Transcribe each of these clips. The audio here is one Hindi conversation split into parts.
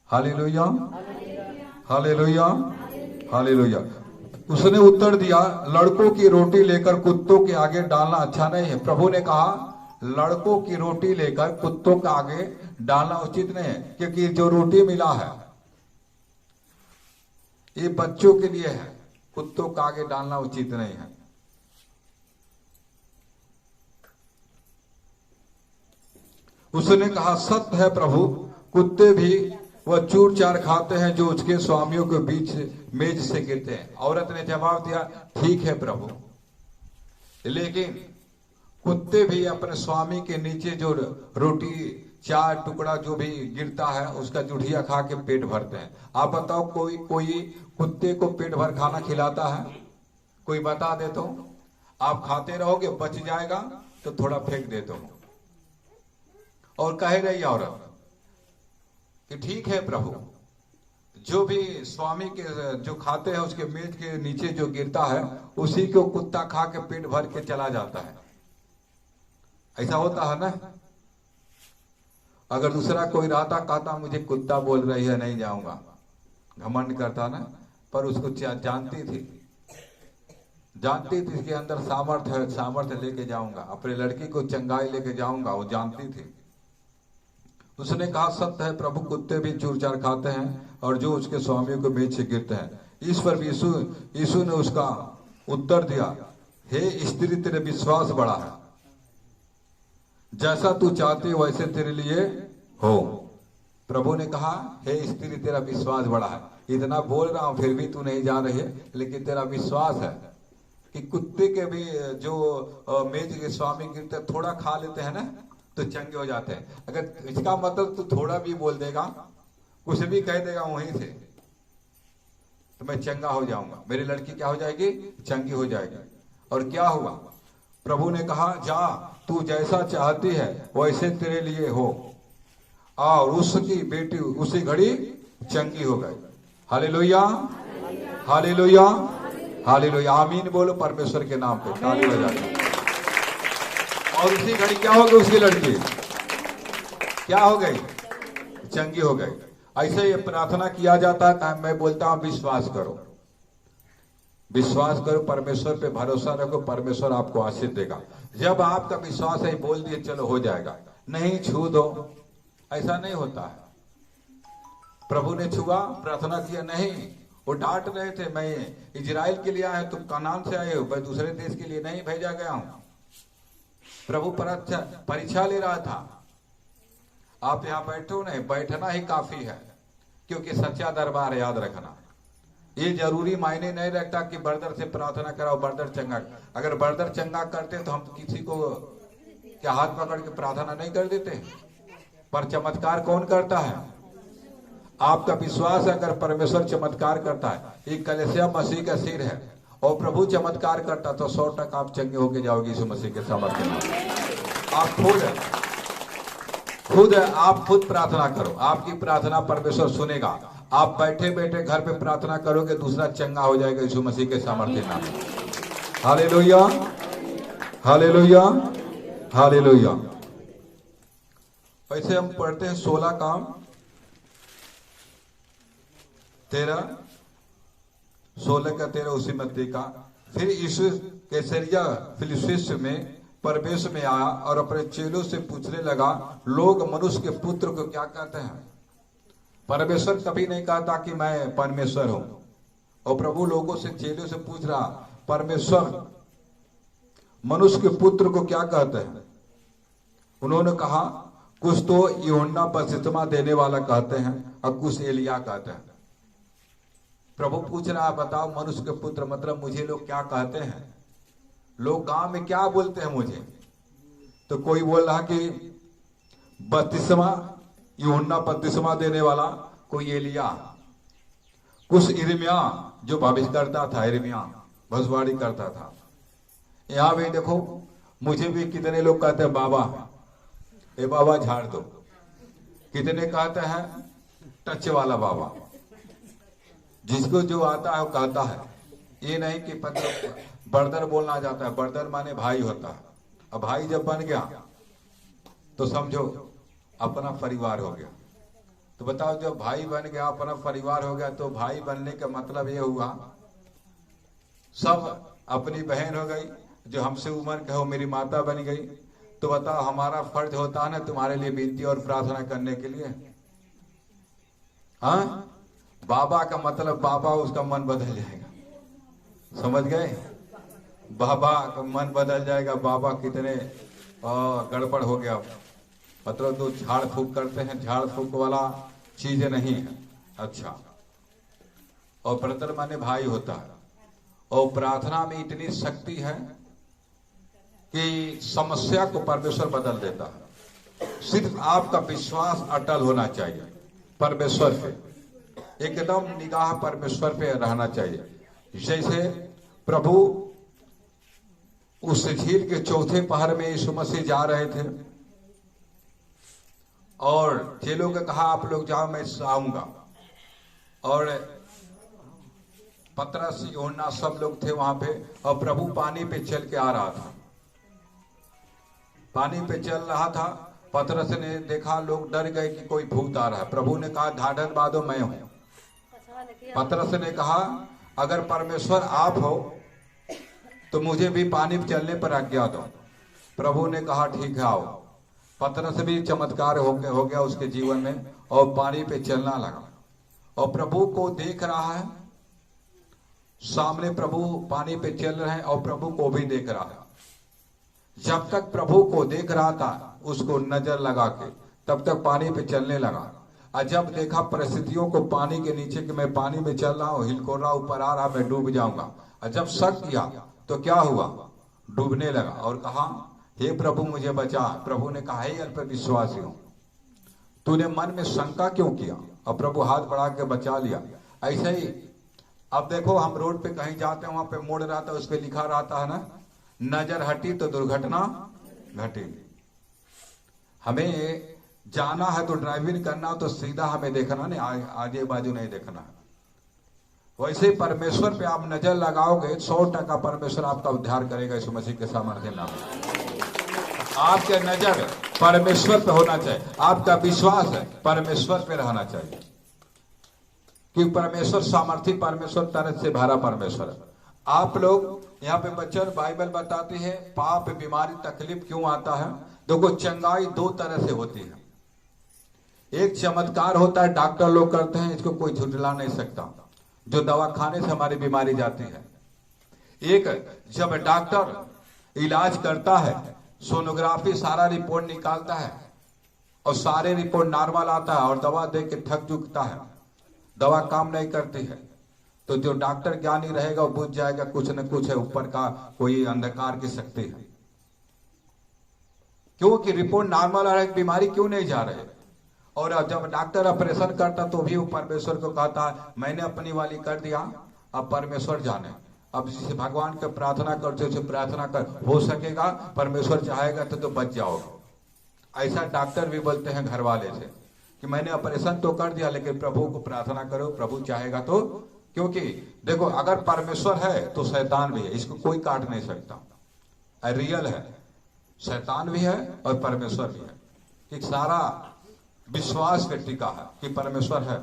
Hallelujah, hallelujah, hallelujah. उसने उत्तर दिया, लड़कों की रोटी लेकर कुत्तों के आगे डालना अच्छा नहीं है। प्रभु ने कहा लड़कों की रोटी लेकर कुत्तों के आगे डालना उचित नहीं है, क्योंकि जो रोटी मिला है ये बच्चों के लिए है, कुत्तों के आगे डालना उचित नहीं है। उसने कहा सत्य है प्रभु, कुत्ते भी वह चूर चार खाते हैं जो उसके स्वामियों के बीच मेज से गिरते हैं। औरत ने जवाब दिया, ठीक है प्रभु, लेकिन कुत्ते भी अपने स्वामी के नीचे जो रोटी चार टुकड़ा जो भी गिरता है उसका जुठिया खा के पेट भरते हैं। आप बताओ कोई कुत्ते को पेट भर खाना खिलाता है? कोई बता दे तो। आप खाते रहोगे, बच जाएगा तो थोड़ा फेंक देते हो। और कह रही औरत कि ठीक है प्रभु, जो भी स्वामी के जो खाते हैं उसके मेज के नीचे जो गिरता है उसी को कुत्ता खा के पेट भर के चला जाता है। ऐसा होता है ना। अगर दूसरा कोई रहता, कहता मुझे कुत्ता बोल रही है नहीं जाऊंगा, घमंड करता ना। पर उसको जानती थी इसके अंदर सामर्थ्य है, सामर्थ्य लेके जाऊंगा, अपने लड़की को चंगाई लेके जाऊंगा, वो जानती थी। उसने कहा सत्य है प्रभु, कुत्ते भी चूर चार खाते हैं और जो उसके स्वामियों के मेज से गिरते हैं। इस पर यीशु ने उसका उत्तर दिया, हे स्त्री तेरे विश्वास बड़ा है, जैसा तू चाहती वैसे तेरे लिए हो। प्रभु ने कहा हे स्त्री तेरा विश्वास बड़ा है, इतना बोल रहा हूं फिर भी तू नहीं जा रही है, लेकिन तेरा विश्वास है कि कुत्ते के भी जो मेज के स्वामी गिरते थोड़ा खा लेते हैं ना तो चंगे हो जाते हैं। अगर इसका मतलब तू थोड़ा भी बोल देगा, कुछ भी कह देगा वहीं से, तो मैं चंगा हो जाऊंगा, मेरी लड़की क्या हो जाएगी? चंगी हो जाएगी। और क्या हुआ? प्रभु ने कहा जा, तू जैसा चाहती है वैसे तेरे लिए हो, और उसकी बेटी उसी घड़ी चंगी हो गई। Hallelujah, hallelujah, hallelujah. आमीन बोलो परमेश्वर के नाम पे, ताली बजा। और उसी घड़ी क्या हो गई? उसकी लड़की क्या हो गई? चंगी हो गई। ऐसे ये प्रार्थना किया जाता है। मैं बोलता हूं विश्वास करो, विश्वास करो, परमेश्वर पे भरोसा रखो, परमेश्वर आपको आशीष देगा। जब आपका विश्वास है, बोल दिए चलो हो जाएगा, नहीं छू दो, ऐसा नहीं होता है। प्रभु ने छुआ, प्रार्थना किया, नहीं, वो डांट रहे थे, मैं इजराइल के लिए आया, तुम कनान से आए हो, मैं दूसरे देश के लिए नहीं भेजा गया हूं। प्रभु परीक्षा ले रहा था। आप यहां बैठो नहीं, बैठना ही काफी है, क्योंकि सच्चा दरबार याद रखना। ये जरूरी मायने नहीं रखता कि बर्दर से प्रार्थना कराओ, बर्दर चंगा। अगर बर्दर चंगा करते तो हम किसी को क्या हाथ पकड़ के प्रार्थना नहीं कर देते? पर चमत्कार कौन करता है? आपका विश्वास है। अगर परमेश्वर चमत्कार करता है, ये कलीसिया मसीह का सिर है, और प्रभु चमत्कार करता तो 100% आप चंगे होके जाओगे यीशु मसीह के सामर्थ्य में। आप खुद प्रार्थना करो, आपकी प्रार्थना परमेश्वर सुनेगा। आप बैठे बैठे घर पे प्रार्थना करोगे, दूसरा चंगा हो जाएगा यीशु मसीह के सामर्थ्य नाम। Hallelujah, hallelujah, hallelujah. वैसे हम पढ़ते हैं 16 काम 13, 16 का 13 उसी मत्ती का। फिर यीशु कैसरिया फिलिप्पी में प्रवेश में आया और अपने चेलों से पूछने लगा, लोग मनुष्य के पुत्र को क्या कहते हैं? परमेश्वर कभी नहीं कहता कि मैं परमेश्वर हूं। और प्रभु लोगों से, चेलों से पूछ रहा, परमेश्वर मनुष्य के पुत्र को क्या कहते हैं? उन्होंने कहा, कुछ तो यूहन्ना बपतिस्मा देने वाला कहते हैं और कुछ एलिया कहते हैं। प्रभु पूछ रहा, बताओ मनुष्य के पुत्र मतलब मुझे लोग क्या कहते हैं? लोग गांव में क्या बोलते हैं मुझे? तो कोई बोल रहा कि बपतिस्मा, यूहन्ना बपतिस्मा देने वाला, कोई एलिया, कुछ यिर्मयाह जो भविष्य करता था, यिर्मयाह भविष्यवाणी करता था। यहां भी देखो, मुझे भी कितने लोग कहते हैं बाबा, ए बाबा झाड़ दो। कितने कहते हैं टच वाला बाबा। जिसको जो आता है वो कहता है। ये नहीं कि बर्दर बोलना जाता है। बर्दर माने भाई होता है। अब भाई जब बन गया तो समझो अपना परिवार हो गया। तो बताओ, जब भाई बन गया, अपना परिवार हो गया, तो भाई बनने का मतलब ये हुआ सब अपनी बहन हो गई, जो हमसे उम्र के हो मेरी माता बन गई। तो बताओ, हमारा फर्ज होता है ना तुम्हारे लिए विनती और प्रार्थना करने के लिए। हाँ, बाबा का मतलब बाबा, उसका मन बदल जाएगा, समझ गए? बाबा का मन बदल जाएगा। बाबा कितने गड़बड़ हो गया, मतलब तो झाड़ फूक करते हैं, झाड़ फूक वाला चीज नहीं है। अच्छा, और ब्रदर माने भाई होता है, और प्रार्थना में इतनी शक्ति है कि समस्या को परमेश्वर बदल देता है। सिर्फ आपका विश्वास अटल होना चाहिए परमेश्वर पे, एकदम निगाह परमेश्वर पे रहना चाहिए। जैसे प्रभु उस झील के चौथे पहर में यीशु मसीह जा रहे थे, और चेलों को कहा आप लोग जाओ, मैं आऊंगा। और पतरस, यूहन्ना सब लोग थे वहां पे, और प्रभु पानी पे चल के आ रहा था, पानी पे चल रहा था। पतरस ने देखा, लोग डर गए कि कोई भूत आ रहा है। प्रभु ने कहा ढाढ़न बांधो, मैं हूं। पतरस ने कहा अगर परमेश्वर आप हो तो मुझे भी पानी पे चलने पर आज्ञा दो। प्रभु ने कहा ठीक है आओ। पतरस भी चमत्कार हो गया उसके जीवन में, और पानी पे चलना लगा, और प्रभु को देख रहा है सामने। प्रभु पानी पे चल रहे हैं और प्रभु को भी देख रहा है। जब तक प्रभु को देख रहा था उसको नजर लगा के, तब तक पानी पे चलने लगा। और जब देखा परिस्थितियों को पानी के नीचे कि मैं पानी में चल रहा हूं, हिलकोर रहा, ऊपर आ रहा, मैं डूब जाऊंगा, और जब शक किया तो क्या हुआ, डूबने लगा, और कहा हे प्रभु मुझे बचा। प्रभु ने कहा हे अल्प विश्वासी हो, तूने मन में शंका क्यों किया, और प्रभु हाथ बढ़ा के बचा लिया। ऐसे ही अब देखो, हम रोड पे कहीं जाते हैं, वहां पे मोड़ रहा था, उस पर लिखा रहता है ना, नजर हटी तो दुर्घटना घटी। हमें जाना है तो ड्राइविंग करना तो सीधा हमें देखना नहीं, आगे बाजू नहीं देखना है। वैसे परमेश्वर पे आप नजर लगाओगे, 100% परमेश्वर आपका उद्धार करेगा यीशु मसीह के सामर्थ्य नाम में। आपके नजर परमेश्वर पे होना चाहिए, आपका विश्वास है परमेश्वर पे रहना चाहिए, क्योंकि परमेश्वर सामर्थी परमेश्वर, तरस से भरा परमेश्वर है। आप लोग यहाँ पे बच्चन बाइबल बताती है पाप, बीमारी, तकलीफ क्यों आता है। देखो, चंगाई दो तरह से होती है। एक चमत्कार होता है, डॉक्टर लोग करते हैं, इसको कोई झुठला नहीं सकता, जो दवा खाने से हमारी बीमारी जाती है। एक जब डॉक्टर इलाज करता है, सोनोग्राफी सारा रिपोर्ट निकालता है, और सारे रिपोर्ट नॉर्मल आता है, और दवा दे के थक चुकता है, दवा काम नहीं करती है, तो जो डॉक्टर ज्ञानी रहेगा वो बुझ जाएगा कुछ न कुछ है, ऊपर का कोई अंधकार की शक्ति है। क्योंकि रिपोर्ट नॉर्मल आ रहा है, बीमारी क्यों नहीं जा रही। और जब डॉक्टर ऑपरेशन करता तो भी वो परमेश्वर को कहता मैंने अपनी वाली कर दिया, अब परमेश्वर जाने। अब जिसे भगवान के प्रार्थना करते उसे प्रार्थना कर, हो सकेगा, परमेश्वर चाहेगा तो बच जाओगे। ऐसा डॉक्टर भी बोलते हैं घर वाले से कि मैंने ऑपरेशन तो कर दिया, लेकिन प्रभु को प्रार्थना करो, प्रभु चाहेगा तो। क्योंकि देखो, अगर परमेश्वर है तो शैतान भी है, इसको कोई काट नहीं सकता। रियल है, शैतान भी है और परमेश्वर भी है, कि सारा विश्वास पे टिका है कि परमेश्वर है।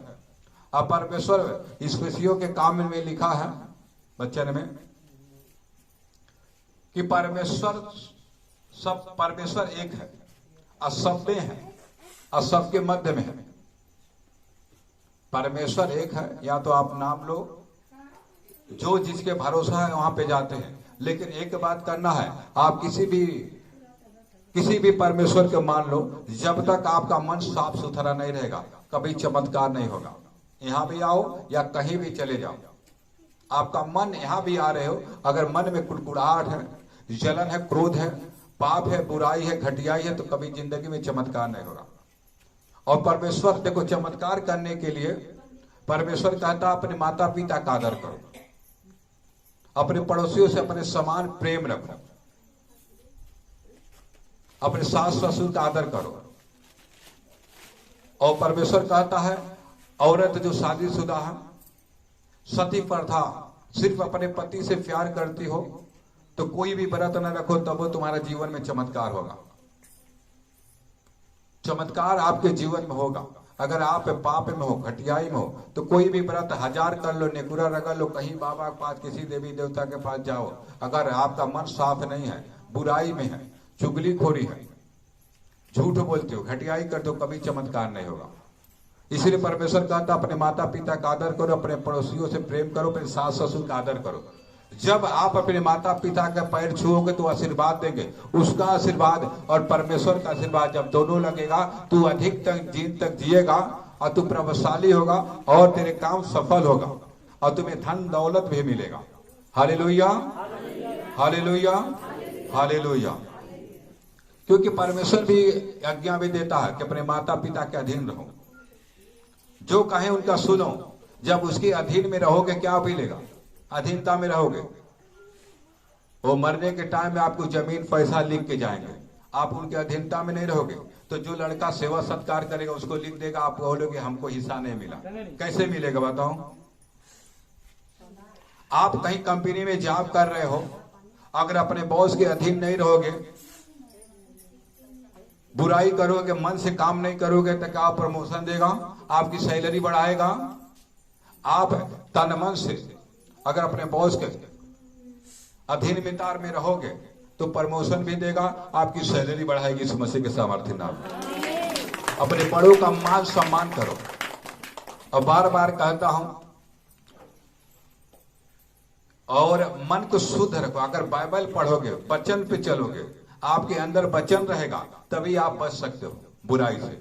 अब परमेश्वर इस विषयों के काम में लिखा है वचन में कि परमेश्वर एक है, असब में है, असब के मध्य में है। परमेश्वर एक है, या तो आप नाम लो, जो जिसके भरोसा है वहां पे जाते हैं। लेकिन एक बात करना है, आप किसी भी परमेश्वर को मान लो, जब तक आपका मन साफ सुथरा नहीं रहेगा कभी चमत्कार नहीं होगा। यहां भी आओ या कहीं भी चले जाओ, आपका मन यहां भी आ रहे हो, अगर मन में कुड़कुड़ाहट है, जलन है, क्रोध है, पाप है, बुराई है, घटियाई है, तो कभी जिंदगी में चमत्कार नहीं होगा। और परमेश्वर देखो, चमत्कार करने के लिए परमेश्वर कहता अपने माता पिता का आदर करो, अपने पड़ोसियों से अपने समान प्रेम रखो, अपने सास ससुर का आदर करो। और परमेश्वर कहता है औरत जो शादीशुदा है, सती प्रथा, सिर्फ अपने पति से प्यार करती हो तो कोई भी व्रत न रखो, तब वो तुम्हारा जीवन में चमत्कार होगा। चमत्कार आपके जीवन में होगा। अगर आप पाप में हो, घटियाई में हो, तो कोई भी व्रत 1000 कर लो, नेकुरा रगड़ लो, कहीं बाबा के पास, किसी देवी देवता के पास जाओ, अगर आपका मन साफ नहीं है, बुराई में है, चुगलीखोरी है, झूठ बोलते हो, घटियाई कर दो, कभी चमत्कार नहीं होगा। इसलिए परमेश्वर कहता अपने माता पिता का आदर करो, अपने पड़ोसियों से प्रेम करो, अपने सास ससुर का आदर करो। जब आप अपने माता पिता का पैर छुओगे तो आशीर्वाद देंगे, उसका आशीर्वाद और परमेश्वर का आशीर्वाद जब दोनों लगेगा, तू अधिक दिन तक जिएगा और तू प्रभावशाली होगा और तेरे काम सफल होगा और तुम्हें धन दौलत भी मिलेगा। Hallelujah, hallelujah, hallelujah. क्योंकि परमेश्वर भी आज्ञा भी देता है कि अपने माता पिता के अधीन रहो, जो कहें उनका सुनो। जब उसके अधीन में रहोगे क्या मिलेगा? अधीनता में रहोगे, वो मरने के टाइम में आपको जमीन पैसा लिख के जाएंगे, आप उनके अधीनता में नहीं रहोगे। तो जो लड़का सेवा सत्कार करेगा उसको लिख देगा, आप बोलोगे हमको हिस्सा नहीं मिला। कैसे मिलेगा बताओ? आप कहीं कंपनी में जॉब कर रहे हो, अगर अपने बॉस के अधीन नहीं रहोगे, बुराई करोगे, मन से काम नहीं करोगे, तो क्या प्रमोशन देगा? आपकी सैलरी बढ़ाएगा? आप तन मन से अगर अपने बॉस के अधीन मितार में रहोगे तो प्रमोशन भी देगा, आपकी सैलरी बढ़ाएगी। इस मसीह के सामर्थ्य नाम। अपने बड़ों का मान सम्मान करो। और बार बार कहता हूं, और मन को शुद्ध रखो। अगर बाइबल पढ़ोगे, वचन पे चलोगे, आपके अंदर वचन रहेगा, तभी आप बच सकते हो बुराई से।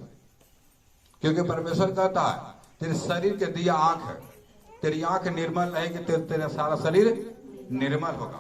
क्योंकि परमेश्वर कहता है तेरे शरीर के दिया आंख है, तेरी आंख निर्मल रहेगी, तेरा सारा शरीर निर्मल होगा।